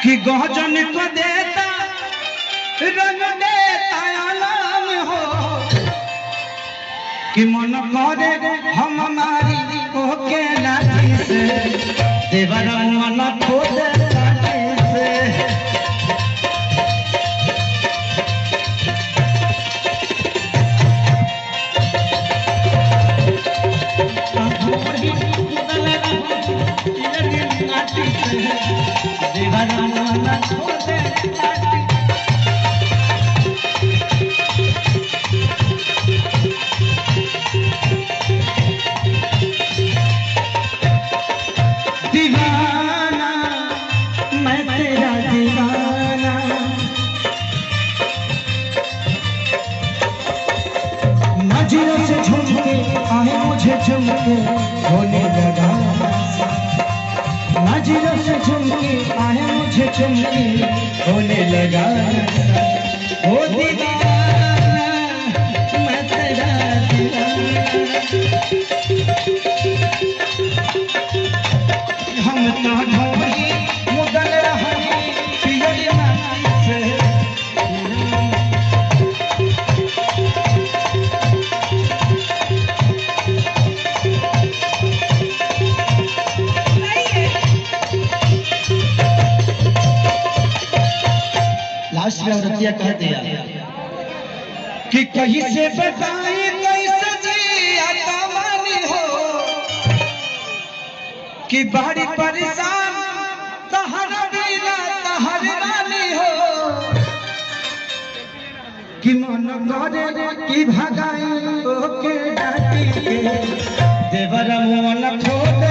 कि गहजन को देता रंग देता आलाम हो कि मन करे हम हमारी ओके लाठी से देवर मन खोद लाठी से दीवाना मैं तेरा दीवाना नजरों से झुमके आए मुझे झुमके होने लगा नजरों से झुमके आए मुझे झुमके होने लगा ओ दीवाना मैं तेरा दीवाना हम तो ढोली मुगल रहनी पियली माटी से लास्ट में औरतिया कह दिया कि कहीं से बताए कैसे जिया कमानी हो कि बड़ी परेशान तहर बिना तहर रानी हो कि मन करे कि भगाई ओके डाटी के देवर मन खोद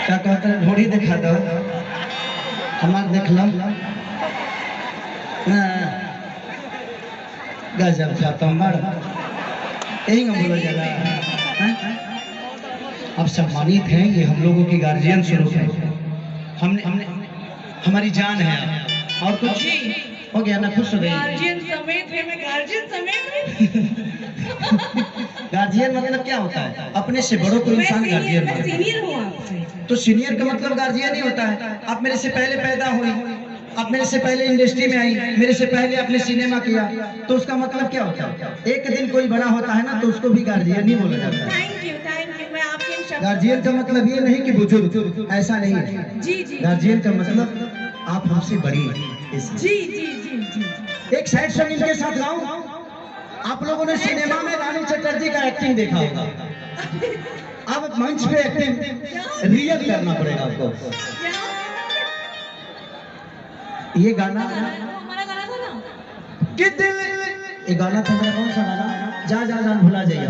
क्या कहते हैं ढोड़ी दिखा दो हमार देख लो गजब खाता बड़ यही हम बोला जाएगा। अब सम्मानित हैं ये हम लोगों की गार्जियन स्वरूप है हमने हमारी जान है और कुछ हो गया ना खुश हो गई गार्जियन समेत है मैं गार्जियन समेत गार्जियन मतलब क्या होता है अपने से बड़ों को इंसान गार्जियन मैं सीनियर हूँ आपसे तो सीनियर का मतलब गार्जियन ही होता है। आप मेरे से पहले पैदा हुई आप मेरे से पहले इंडस्ट्री में आई मेरे से पहले आपने सिनेमा किया तो उसका मतलब क्या होता है एक दिन कोई बड़ा होता है ना तो उसको भी गार्जियन ही बोला जाता है। थैंक यू मैं आपके गार्जियन का मतलब ये नहीं कि बुजुर्ग ऐसा नहीं है जी जी गार्जियन का मतलब आप हमसे बड़ी हैं जी जी जी जी एक साइड सॉन्ग इनके साथ गाऊं आप लोगों ने सिनेमा में रानी चटर्जी का एक्टिंग देखा होगा अब मंच पे एक्टिंग रियल करना पड़ेगा आपको। ये गाना हमारा गाना था ना कि दिल ये गाना था मेरा कौन सा गाना जा जा जान भुला जाइए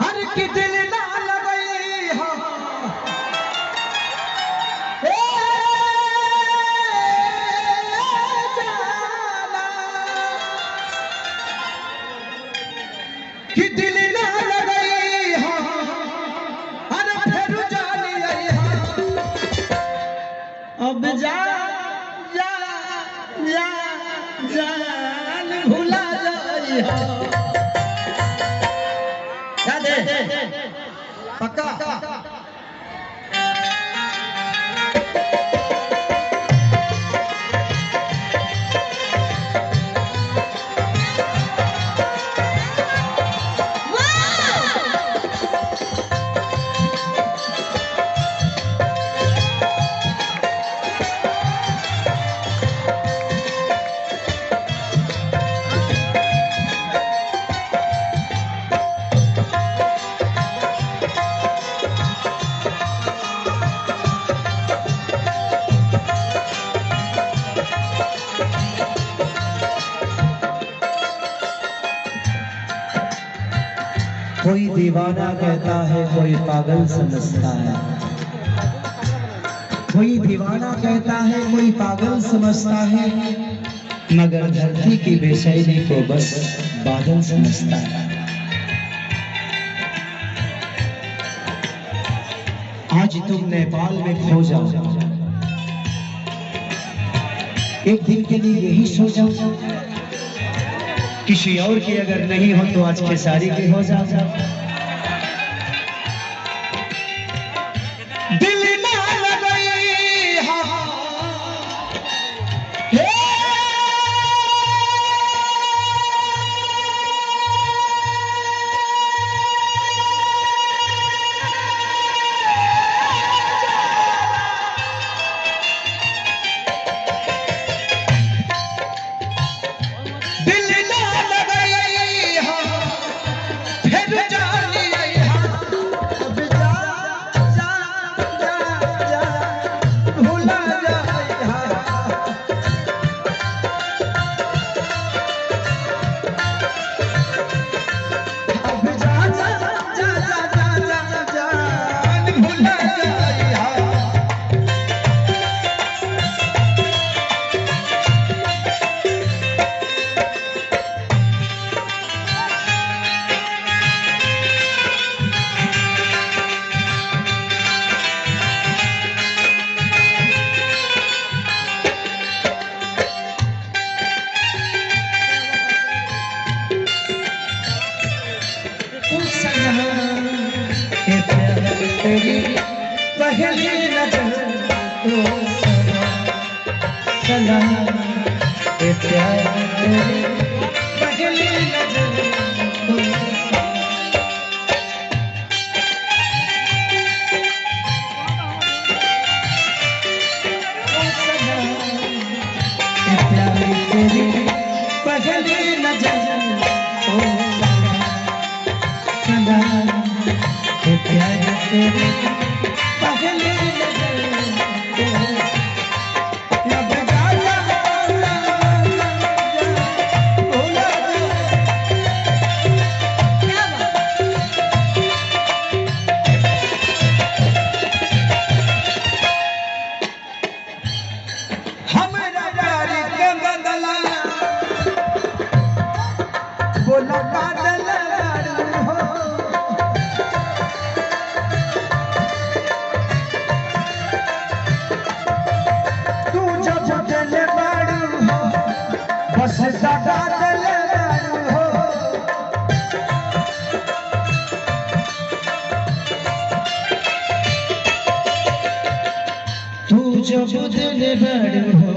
हर की दिल ना लगई हो कि दिल ना लगई हो अरे फिर जानी आई हो अब जा जा जा जान भुला जाई हो क्या दे पक्का कोई दीवाना कहता है, कोई पागल समझता है। कोई दीवाना कहता है, कोई पागल समझता है, मगर धरती की बेचैनी को बस बादल समझता है। आज तुम नेपाल में खो जाओ, एक दिन के लिए यही सो जाओ, किसी और की अगर नहीं हो तो आज खेसारी की हो जाओ। दिल ना लगई हा हे पहली नजर तो सलाम ए प्यार तेरी पहली नजर तो सलाम ए प्यार तेरी पहली नजर तो सलाम ए प्यार तेरी पहली बोला बादल हो तू जब दिल बाड़ू हो बस सदा दिल बाड़ू हो तू जब दिल बाड़ू हो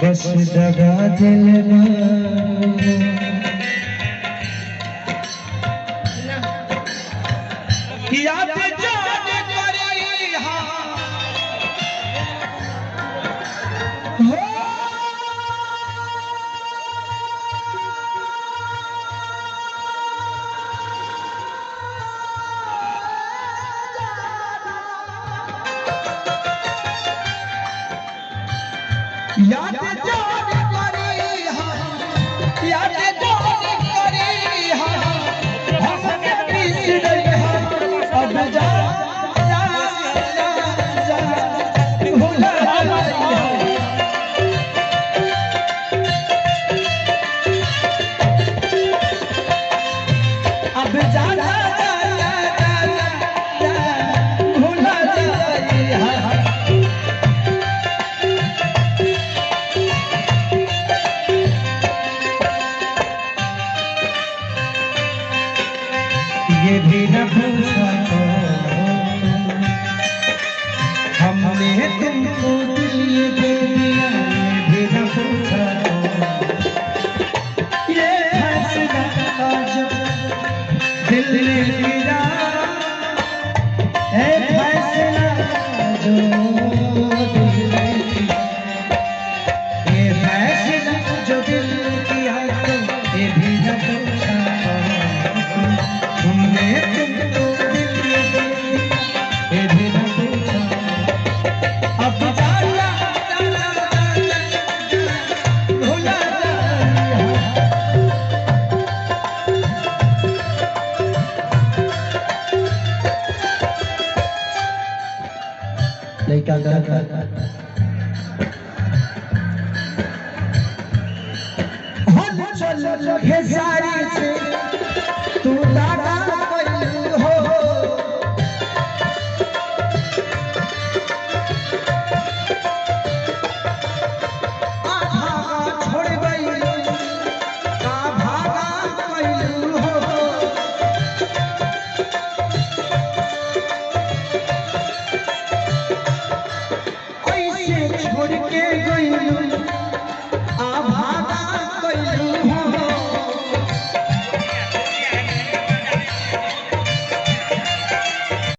बस दगा दिल याद जान करी हो याद जान करी याद जान करी हमने पीस गई अब जा अब जाना भूला जाए लड़का का चल हे सारी से तू दादा हो छोड़ गई का भागा हो ऐसे छोड़ के गई